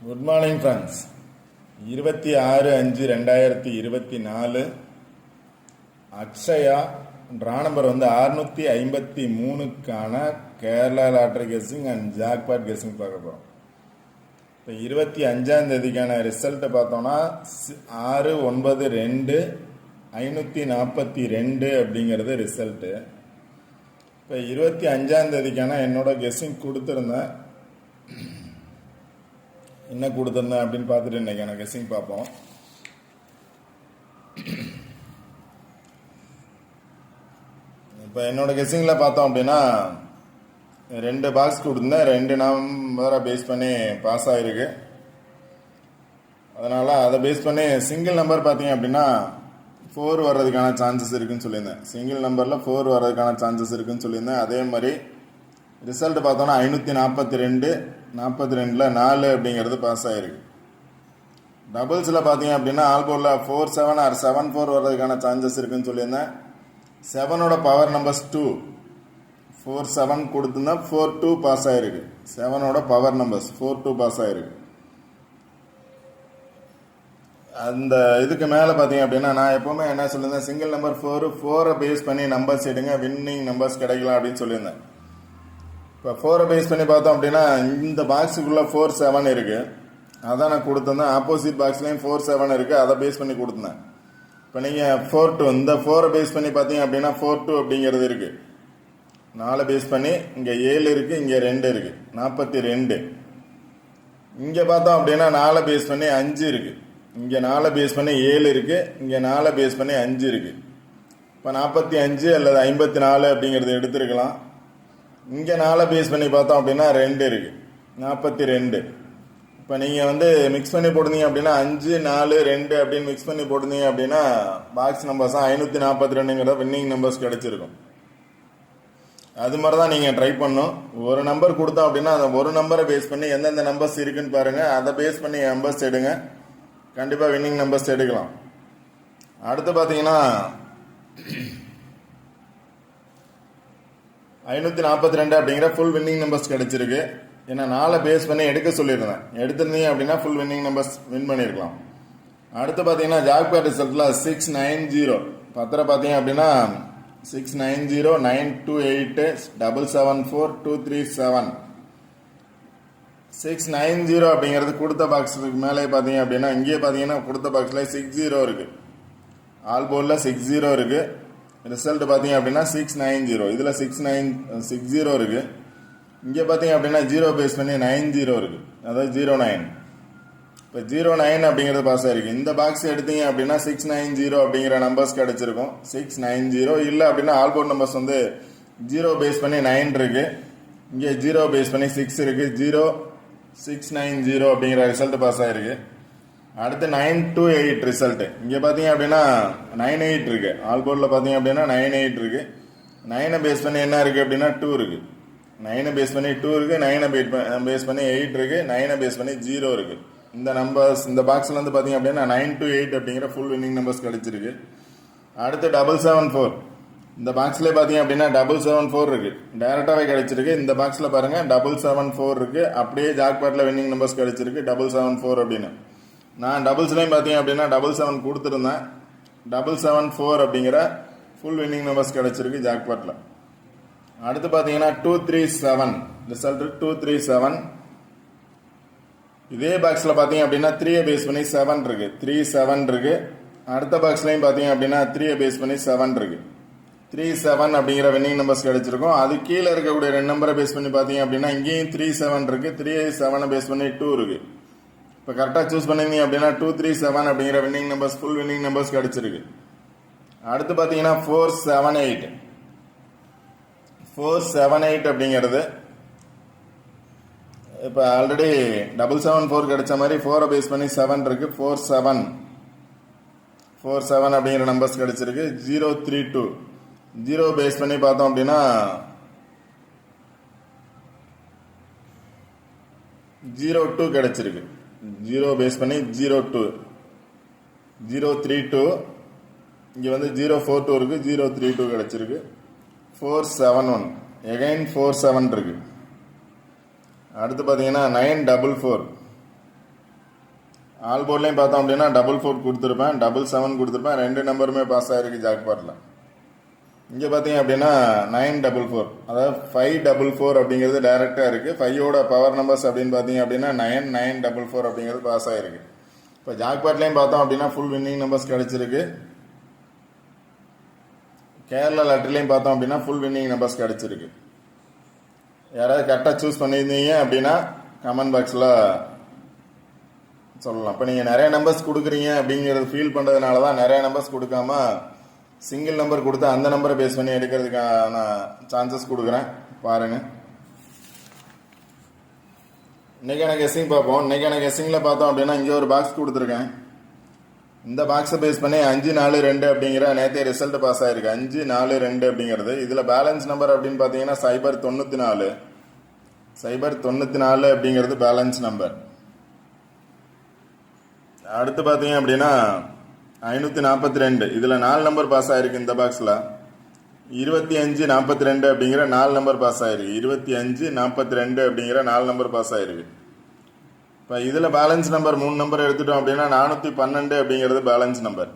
Good morning friends. 26/5/2024 Akshaya draw number 653க்கான Kerala lottery guessing and jackpot guessing பார்க்க போகிறோம். இப்போ 25ஆம் தேதிக்கான ரிசல்ட்டை பார்த்தோன்னா 6/9/542 அப்படிங்கிறது ரிசல்ட்டு. இப்போ 25ஆம் தேதிக்கான என்னோட கெஸ்ஸிங் கொடுத்துருந்தேன். என்ன கொடுத்துருந்தேன் அப்படின்னு பார்த்துட்டு இன்றைக்கான கெஸ்ஸிங் பார்ப்போம். இப்போ என்னோட கெஸ்ஸிங்கில் பார்த்தோம் அப்படின்னா 2 பாக்ஸ் கொடுத்துருந்தேன். 2 நம்பரை பேஸ் பண்ணி பாஸ் ஆகிருக்கு. அதனால் அதை பேஸ் பண்ணி சிங்கிள் நம்பர் பார்த்தீங்க அப்படின்னா 4 வர்றதுக்கான சான்சஸ் இருக்குதுன்னு சொல்லியிருந்தேன். சிங்கிள் நம்பரில் 4 வர்றதுக்கான சான்சஸ் இருக்குதுன்னு சொல்லியிருந்தேன். அதே மாதிரி ரிசல்ட் பார்த்தோன்னா 542 42ல் 4 அப்படிங்கிறது பாஸ் ஆகிருக்கு. டபுள்ஸில் பார்த்தீங்க அப்படின்னா ஆல்போர்டில் 4-7 ஆர் 7-4 வர்றதுக்கான சான்சஸ் இருக்குதுன்னு சொல்லியிருந்தேன். 7ஓட பவர் நம்பர்ஸ் 2 4-7 கொடுத்துருந்தா 4-2 பாஸ் ஆகிருக்கு. 7ஓட பவர் நம்பர்ஸ் 4-2 பாஸ் ஆகிருக்கு. அந்த இதுக்கு மேலே பார்த்தீங்க அப்படின்னா நான் எப்போவுமே என்ன சொல்லியிருந்தேன், சிங்கிள் நம்பர் 4 பேஸ் பண்ணி நம்பர்ஸ் எடுங்க, வின்னிங் நம்பர்ஸ் கிடைக்கலாம் அப்படின்னு சொல்லியிருந்தேன். இப்போ 4 பேஸ் பண்ணி பார்த்தோம் அப்படின்னா இந்த பாக்ஸுக்குள்ளே 4-7 இருக்குது. அதான் நான் கொடுத்துருந்தேன். ஆப்போசிட் பாக்ஸ்லேயும் 4-7 இருக்குது. அதை பேஸ் பண்ணி கொடுத்துருந்தேன். இப்போ நீங்கள் 4-2 இந்த 4 பேஸ் பண்ணி பார்த்தீங்க அப்படின்னா 4-2 அப்படிங்கிறது இருக்குது. 4 பேஸ் பண்ணி இங்கே 7 இருக்குது, இங்கே 2 இருக்குது, 42. இங்கே பார்த்தோம் அப்படின்னா 4 பேஸ் பண்ணி 5 இருக்குது. இங்கே 4 பேஸ் பண்ணி 7 இருக்குது, இங்கே 4 பேஸ் பண்ணி 5 இருக்குது. இப்போ 45 அல்லது 54 அப்படிங்கிறது எடுத்துருக்கலாம். இங்கே 4 பேஸ் பண்ணி பார்த்தோம் அப்படின்னா 2 இருக்குது, 42. இப்போ நீங்கள் மிக்ஸ் பண்ணி போடுறீங்க அப்படின்னா 5 4 2 அப்படின்னு மிக்ஸ் பண்ணி போடுறீங்க அப்படின்னா பாக்ஸ் நம்பர்ஸ் 542ங்கிற வின்னிங் நம்பர்ஸ் கிடைச்சிருக்கும். அது மாதிரி தான் நீங்கள் ட்ரை பண்ணணும். ஒரு நம்பர் கொடுத்தோம் அப்படின்னா அந்த ஒரு நம்பரை பேஸ் பண்ணி எந்தெந்த நம்பர்ஸ் இருக்குன்னு பாருங்கள். அதை பேஸ் பண்ணி நம்பர்ஸ் எடுங்க, கண்டிப்பாக வின்னிங் நம்பர்ஸ் எடுக்கலாம். அடுத்து பார்த்தீங்கன்னா 542 அப்படிங்கிற ஃபுல் வின்னிங் நம்பர்ஸ் கிடைச்சிருக்கு. ஏன்னா 4 பேஸ் பண்ணி எடுக்க சொல்லியிருந்தேன். எடுத்திருந்தீங்க அப்படின்னா ஃபுல் வின்னிங் நம்பர்ஸ் வின் பண்ணியிருக்கலாம். அடுத்து பார்த்தீங்கன்னா ஜாக்பாட் ரிசல்ட்டில் 690 பத்திர பார்த்தீங்க அப்படின்னா 690 928 774 237 690 அப்படிங்கிறது கொடுத்த பாக்ஸுக்கு மேலே பார்த்தீங்க அப்படின்னா இங்கேயே பார்த்தீங்கன்னா கொடுத்த பாக்ஸில் 60 இருக்குது. ஆல் போர்டில் 60 இருக்குது. ரிசல்ட் பார்த்தீங்க அப்படின்னா 690. இதில் 60 இருக்குது. இங்கே பார்த்தீங்க அப்படின்னா 0 பேஸ் பண்ணி 90 இருக்குது, அதாவது 09. இப்போ 09 அப்படிங்கிறது பாஸ் ஆகிருக்கு. இந்த பாக்ஸ் எடுத்தீங்க அப்படின்னா 690 அப்படிங்கிற நம்பர்ஸ் கிடச்சிருக்கும். 690 இல்லை அப்படின்னா ஆல் போர்ட் நம்பர்ஸ் 0 பேஸ் பண்ணி 9 இருக்குது, இங்கே 0 பேஸ் பண்ணி 6 இருக்குது. 0690 அப்படிங்கிற ரிசல்ட் பாஸ் ஆகிருக்கு. அடுத்து 928 ரிசல்ட்டு. இங்கே பார்த்தீங்க அப்படின்னா 98 இருக்குது. ஆல் போர்டில் பார்த்தீங்க அப்படின்னா 98 இருக்குது. 9 பேஸ் பண்ணி என்ன இருக்குது அப்படின்னா 2 இருக்குது. 9 பேஸ் பண்ணி 2 இருக்குது, 9 பேஸ் பண்ணி 8 இருக்குது, 9 பேஸ் பண்ணி 0 இருக்குது. இந்த நம்பர்ஸ் இந்த பாக்ஸில் பார்த்தீங்க அப்படின்னா 928 அப்படிங்கிற ஃபுல் வின்னிங் நம்பர்ஸ் கிடைச்சிருக்கு. அடுத்து 774. இந்த பாக்ஸ்லேயே பார்த்தீங்க அப்படின்னா 774 இருக்குது, டைரெக்டாகவே கிடைச்சிருக்கு. இந்த பாக்ஸில் பாருங்கள் 774 இருக்குது. அப்படியே ஜாக்பாட்டில் வின்னிங் நம்பர்ஸ் கிடைச்சிருக்கு 774 அப்படின்னு. நான் டபுள்ஸ்லேயும் பார்த்தீங்க அப்படின்னா 77 கொடுத்துருந்தேன். 774 அப்படிங்கிற ஃபுல் வின்னிங் நம்பர்ஸ் கிடைச்சிருக்கு ஜாக்பாட்டில். அடுத்து பார்த்தீங்கன்னா 237 ரிசல்ட் 237. இதே பாக்ஸில் பார்த்தீங்க அப்படின்னா 3 பேஸ் பண்ணி 7 இருக்குது, 37 இருக்குது. அடுத்த பாக்ஸ்லையும் பார்த்தீங்க அப்படின்னா 3 பேஸ் பண்ணி 7 இருக்குது. 37 அப்படிங்கிற வின்னிங் நம்பர்ஸ் கிடைச்சிருக்கும். அது கீழே இருக்கக்கூடிய 2 நம்பரை பேஸ் பண்ணி பார்த்தீங்க அப்படின்னா இங்கேயும் 37 இருக்குது, 37 பேஸ் பண்ணி 2 இருக்குது. இப்போ கரெக்டாக சூஸ் பண்ணிங்க அப்படின்னா 237 அப்படிங்கிற winning numbers full winning numbers கிடைச்சிருக்கு. அடுத்து பார்த்தீங்கன்னா 478 அப்படிங்கிறது இப்போ ஆல்ரெடி 774 கிடைச்ச மாதிரி 4 பேஸ் பண்ணி 7 இருக்குது. 47 அப்படிங்கிற நம்பர்ஸ் கிடைச்சிருக்கு. 032 0 பேஸ் பண்ணி பார்த்தோம் அப்படின்னா 02 கிடைச்சிருக்கு. 0 பேஸ் பண்ணி 02 032. இங்கே 042 இருக்குது, 032 கிடைச்சிருக்கு. 471 எகைன் 47 இருக்குது. அடுத்து பார்த்தீங்கன்னா 944 ஆல் போர்ட்லேயும் பார்த்தோம் அப்படின்னா 4 கொடுத்துருப்பேன், 7 கொடுத்துருப்பேன், 2 நம்பருமே பாஸ் ஆகிருக்கு ஜாக்பாட்டில். இங்கே பார்த்தீங்க அப்படின்னா 944, அதாவது 544 அப்படிங்கிறது டைரெக்டாக இருக்குது. 5ஓட பவர் நம்பர்ஸ் அப்படின்னு பார்த்தீங்க அப்படின்னா 944 அப்படிங்கிறது பாஸ் ஆகிருக்கு. இப்போ ஜாக்பாட்லேயும் பார்த்தோம் அப்படின்னா ஃபுல் வின்னிங் நம்பர்ஸ் கிடச்சிருக்கு. கேரளா லாட்டரிலையும் பார்த்தோம் அப்படின்னா ஃபுல் வின்னிங் நம்பர்ஸ் கிடச்சிருக்கு. யாராவது கரெக்டாக சூஸ் பண்ணியிருந்தீங்க அப்படின்னா கமெண்ட் பாக்ஸில் சொல்லலாம். இப்போ நீங்கள் நிறைய நம்பர்ஸ் கொடுக்குறீங்க அப்படிங்கிறது ஃபீல் பண்ணுறதுனால தான் நிறைய நம்பர்ஸ் கொடுக்காம சிங்கிள் நம்பர் கொடுத்து அந்த நம்பரை பேஸ் பண்ணி எடுக்கிறதுக்கான சான்சஸ் கொடுக்குறேன், பாருங்கள். இன்றைக்கான கெஸ்ஸிங் பார்ப்போம். இன்றைக்கான கெஸ்ஸிங்கில் பார்த்தோம் அப்படின்னா இங்கே ஒரு பாக்ஸ் கொடுத்துருக்கேன். இந்த பாக்ஸை பேஸ் பண்ணி 542 அப்படிங்கிற நேற்றைய ரிசல்ட் பாஸ் ஆகிருக்கு. 542 அப்படிங்கிறது இதில் பேலன்ஸ் நம்பர் அப்படின்னு பார்த்தீங்கன்னா 094. 094 அப்படிங்கிறது பேலன்ஸ் நம்பர். அடுத்து பார்த்தீங்க அப்படின்னா 542, இதில் 4 நம்பர் பாஸ் ஆகிருக்கு. இந்த பாக்ஸில் 2542 அப்படிங்கிற 4 நம்பர் பாஸ் ஆகிருக்கு. 2542 அப்படிங்கிற 4 நம்பர் பாஸ் ஆகிருக்கு. இப்போ இதில் பேலன்ஸ் நம்பர் 3 நம்பர் எடுத்துட்டோம் அப்படின்னா 412 அப்படிங்கிறது பேலன்ஸ் நம்பர்.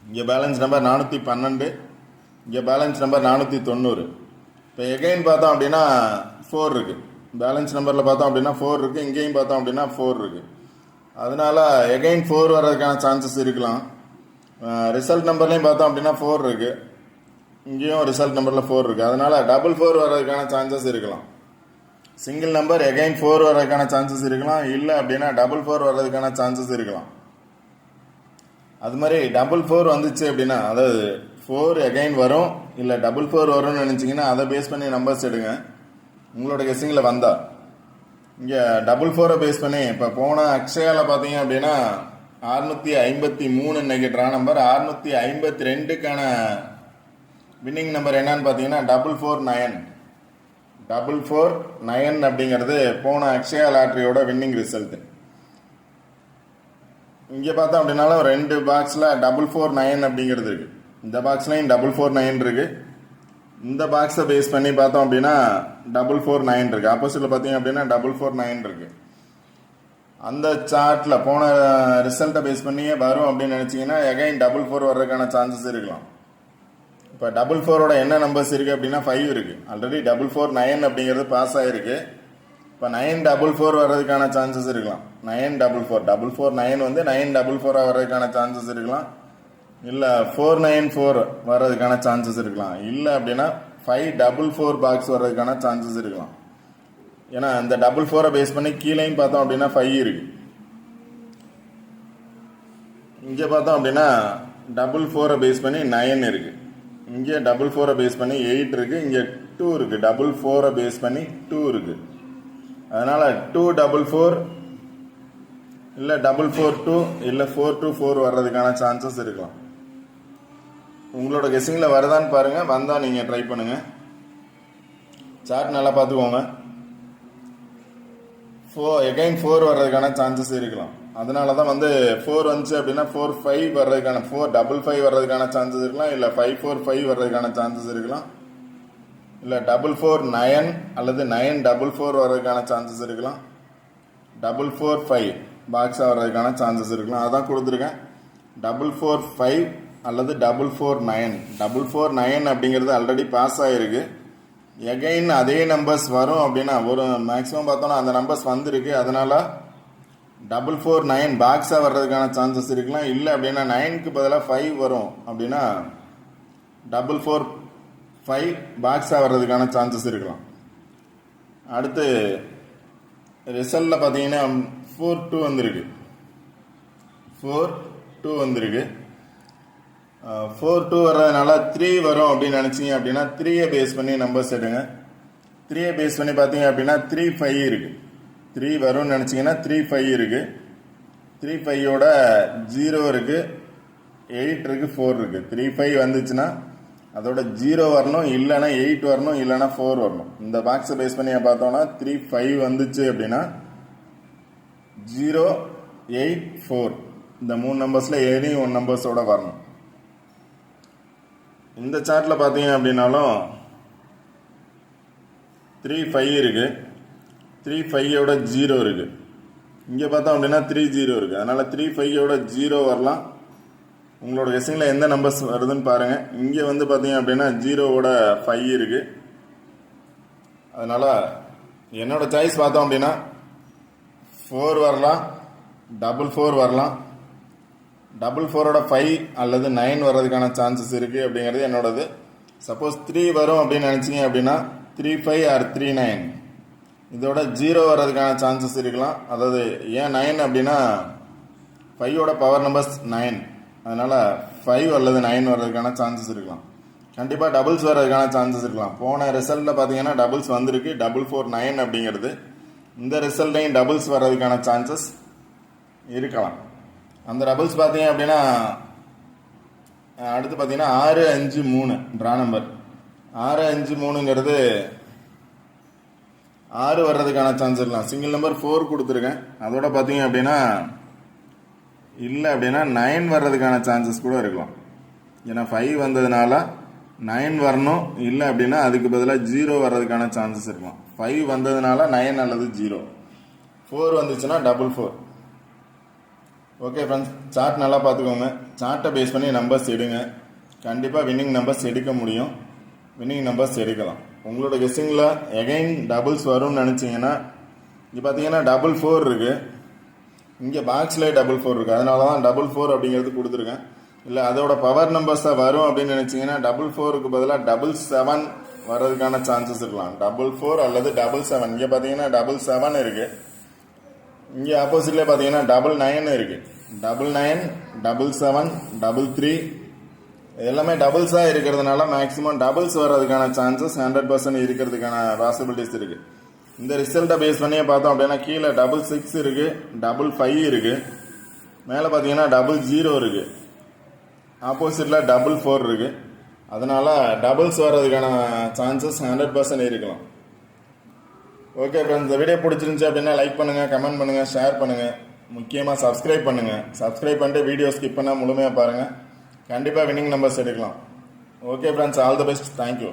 இங்கே பேலன்ஸ் நம்பர் 412, இங்கே பேலன்ஸ் நம்பர் 490. இப்போ எகைன் பார்த்தோம் அப்படின்னா 4 இருக்குது. பேலன்ஸ் நம்பரில் பார்த்தோம் அப்படின்னா 4 இருக்குது, இங்கேயும் பார்த்தோம் அப்படின்னா 4 இருக்குது. அதனால் எகைன் 4 வர்றதுக்கான சான்சஸ் இருக்கலாம். ரிசல்ட் நம்பர்லேயும் பார்த்தோம் அப்படின்னா 4 இருக்குது, இங்கேயும் ரிசல்ட் நம்பரில் 4 இருக்குது. அதனால் 4 வர்றதுக்கான சான்சஸ் இருக்கலாம். சிங்கிள் நம்பர் எகைன் 4 வர்றதுக்கான சான்சஸ் இருக்கலாம், இல்லை அப்படின்னா 4 வர்றதுக்கான சான்சஸ் இருக்கலாம். அது மாதிரி 4 வந்துச்சு அப்படின்னா, அதாவது 4 எகைன் வரும் இல்லை 4 வரும்னு நினச்சிங்கன்னா அதை பேஸ் பண்ணி நம்பர்ஸ் எடுங்க. உங்களோட கெஸ்ஸிங்கில் வந்தால் இங்கே 4 பேஸ் பண்ணி இப்போ போன அக்ஷயாவில் பார்த்தீங்க அப்படின்னா 653 இன்னைக்கு ட்ரா நம்பர். 652க்கான வின்னிங் நம்பர் என்னன்னு பார்த்தீங்கன்னா 449. 449 அப்படிங்கிறது போன அக்ஷயா லாட்ரியோட வின்னிங் ரிசல்ட். இங்கே பார்த்தோம் அப்படின்னாலும் 2 பாக்ஸில் 449 அப்படிங்கிறது இருக்குது. இந்த பாக்ஸ்லையும் 449 இருக்குது. இந்த பாக்ஸை பேஸ் பண்ணி பார்த்தோம் அப்படின்னா 449 இருக்குது. ஆப்போசிட்டில் பார்த்தீங்க அப்படின்னா 449 இருக்குது. அந்த சார்ட்டில் போன ரிசல்ட்டை பேஸ் பண்ணியே வரும் அப்படின்னு நினச்சிங்கன்னா எகைன் 4 வர்றதுக்கான சான்சஸ் இருக்கலாம். இப்போ 4ஓட என்ன நம்பர்ஸ் இருக்குது அப்படின்னா 5 இருக்குது. ஆல்ரெடி 449 அப்படிங்கிறது பாஸ் ஆகிருக்கு. இப்போ 944 வர்றதுக்கான சான்சஸ் இருக்கலாம். 944 வந்து 944 வர்றதுக்கான சான்சஸ் இருக்கலாம். இல்லை 494 வர்றதுக்கான சான்சஸ் இருக்கலாம். இல்லை அப்படின்னா 544 பாக்ஸ் வர்றதுக்கான சான்சஸ் இருக்கலாம். ஏன்னா இந்த 4 பேஸ் பண்ணி கீழேயும் பார்த்தோம் அப்படின்னா 5 இருக்குது. இங்கே பார்த்தோம் அப்படின்னா 4 பேஸ் பண்ணி 9 இருக்குது. இங்கே 4 பேஸ் பண்ணி 8 இருக்குது. இங்கே 2 இருக்குது. 4 பேஸ் பண்ணி 2 இருக்குது. அதனால் 244 இல்லை 442 இல்லை 424 வர்றதுக்கான சான்சஸ் இருக்கலாம். உங்களோட கெஸ்ஸிங்கில் வருதான்னு பாருங்கள். வந்தால் நீங்கள் ட்ரை பண்ணுங்கள். சார்ட் நல்லா பார்த்துக்கோங்க. எகைன் 4 வர்றதுக்கான சான்சஸ் இருக்கலாம். அதனால தான் வந்து 4 வந்துச்சு அப்படின்னா 45 வர்றதுக்கான 455 வர்றதுக்கான சான்சஸ் இருக்கலாம். இல்லை 545 வர்றதுக்கான சான்சஸ் இருக்கலாம். இல்லை 449 அல்லது 944 வர்றதுக்கான சான்சஸ் இருக்கலாம். 445 பாக்ஸாக வர்றதுக்கான சான்சஸ் இருக்கலாம். அதான் கொடுத்துருக்கேன். 445 அல்லது 449. 449 அப்படிங்கிறது ஆல்ரெடி பாஸ் ஆகிருக்கு. எகைன் அதே நம்பர்ஸ் வரும் அப்படின்னா ஒரு மேக்ஸிமம் பார்த்தோன்னா அந்த நம்பர்ஸ் வந்திருக்கு. அதனால் 449 பாக்ஸாக வர்றதுக்கான சான்சஸ் இருக்கலாம். இல்லை அப்படின்னா 9க்கு பதிலாக 5 வரும் அப்படின்னா 445 பாக்ஸாக வர்றதுக்கான சான்சஸ் இருக்கலாம். அடுத்து ரிசல்ட்டில் பார்த்தீங்கன்னா 42 வந்திருக்கு. 42 வந்திருக்கு. 42 வர்றதுனால 3 வரும் அப்படின்னு நினச்சிங்க அப்படின்னா 3 பேஸ் பண்ணி நம்பர்ஸ் எடுங்க. 3 பேஸ் பண்ணி பார்த்தீங்க அப்படின்னா 35 இருக்குது. 3 வரும்னு நினச்சிங்கன்னா 35 இருக்குது. 35ஓட 0 இருக்குது, 8 இருக்குது, 4 இருக்குது. 35 வந்துச்சுன்னா அதோட 0 வரணும், இல்லைன்னா 8 வரணும், இல்லைன்னா 4 வரணும். இந்த பாக்ஸை பேஸ் பண்ணி பார்த்தோன்னா 35 வந்துச்சு அப்படின்னா 0, 8, 4 இந்த 3 நம்பர்ஸில் எனி 1 நம்பர்ஸோட வரணும். இந்த சார்ட்டில் பார்த்தீங்க அப்படின்னாலும் 35 இருக்குது. 35ஓட 0 இருக்குது. இங்கே பார்த்தோம் அப்படின்னா 3 0 இருக்குது. அதனால் 3 5யோட 0 வரலாம். உங்களோட கெஸ்ஸிங்கில் எந்த நம்பர்ஸ் வருதுன்னு பாருங்கள். இங்கே வந்து பார்த்தீங்க அப்படின்னா 0வோட 5 இருக்குது. அதனால் என்னோடய சாய்ஸ் பார்த்தோம் அப்படின்னா 4 வரலாம், 4 வரலாம், 4ஓட 5 அல்லது 9 வர்றதுக்கான சான்சஸ் இருக்குது அப்படிங்கிறது என்னோடது. சப்போஸ் 3 வரும் அப்படின்னு நினச்சிங்க அப்படின்னா 3 5 ஆர் 3 9 இதோட 0 வர்றதுக்கான சான்சஸ் இருக்கலாம். அதாவது ஏன் 9 அப்படின்னா 5ஓட பவர் நம்பர்ஸ் 9, அதனால் 5 அல்லது 9 வர்றதுக்கான சான்சஸ் இருக்கலாம். கண்டிப்பாக டபுள்ஸ் வர்றதுக்கான சான்சஸ் இருக்கலாம். போன ரிசல்ட்டில் பார்த்தீங்கன்னா டபுள்ஸ் வந்திருக்கு, 4 4 9 அப்படிங்கிறது. இந்த ரிசல்ட்டையும் டபுள்ஸ் வர்றதுக்கான சான்சஸ் இருக்கலாம். அந்த டபுள்ஸ் பார்த்தீங்க அப்படின்னா அடுத்து பார்த்தீங்கன்னா 6 5 3 ட்ரா நம்பர். 6 5 3ங்கிறது 6 வர்றதுக்கான சான்ஸ் இருக்கலாம். சிங்கிள் நம்பர் 4 கொடுத்துருக்கேன். அதோட பார்த்தீங்க அப்படின்னா இல்லை அப்படின்னா 9 வர்றதுக்கான சான்சஸ் கூட இருக்கலாம். ஏன்னா 5 வந்ததுனால 9 வரணும், இல்லை அப்படின்னா அதுக்கு பதிலாக 0 வர்றதுக்கான சான்சஸ் இருக்கலாம். 5 வந்ததுனால 9 அல்லது 0, 4 வந்துச்சுன்னா 4 4. ஓகே ஃப்ரெண்ட்ஸ், சார்ட் நல்லா பார்த்துக்கோங்க. சார்ட்டை பேஸ் பண்ணி நம்பர்ஸ் எடுங்க. கண்டிப்பாக வின்னிங் நம்பர்ஸ் எடுக்க முடியும், வின்னிங் நம்பர்ஸ் எடுக்கலாம். உங்களோட கெஸ்ஸிங்கில் எகைன் டபுள்ஸ் வரும்னு நினச்சிங்கன்னா இங்கே பார்த்தீங்கன்னா 4 4 இருக்குது, இங்கே பாக்ஸில் 4 4 இருக்குது. அதனால தான் 4 4 அப்படிங்கிறது கொடுத்துருக்கேன். இல்லை அதோட பவர் நம்பர்ஸாக வரும் அப்படின்னு நினச்சிங்கன்னா 4 4க்கு பதிலாக 7 7 வர்றதுக்கான சான்சஸ் இருக்கலாம். 4 4 அல்லது 7 7. இங்கே பார்த்தீங்கன்னா 7 7 இருக்குது. இங்கே ஆப்போசிட்லேயே பார்த்தீங்கன்னா 9 9 இருக்குது. 9 9 7 7 3 எல்லாமே டபுள்ஸாக இருக்கிறதுனால மேக்ஸிமம் டபுள்ஸ் வர்றதுக்கான சான்சஸ் 100% இருக்கிறதுக்கான பாசிபிலிட்டிஸ் இருக்குது. இந்த ரிசல்ட்டை பேஸ் பண்ணியே பார்த்தோம் அப்படின்னா கீழே 6 இருக்குது, 5 இருக்குது, மேலே பார்த்தீங்கன்னா 0 இருக்குது, ஆப்போசிட்டில் 4 இருக்குது. அதனால் டபுள்ஸ் வர்றதுக்கான சான்சஸ் 100% இருக்கலாம். ஓகே ஃப்ரெண்ட்ஸ், இந்த வீடியோ பிடிச்சிருந்துச்சி அப்படின்னா லைக் பண்ணுங்கள், கமெண்ட் பண்ணுங்கள், ஷேர் பண்ணுங்கள், முக்கியமாக சப்ஸ்கிரைப் பண்ணுங்கள். சப்ஸ்கிரைப் பண்ணிட்டு வீடியோ ஸ்கிப் பண்ணால் முழுமையாக பாருங்கள். கண்டிப்பாக வின்னிங் நம்பர்ஸ் எடுக்கலாம். Okay friends, all the best. Thank you.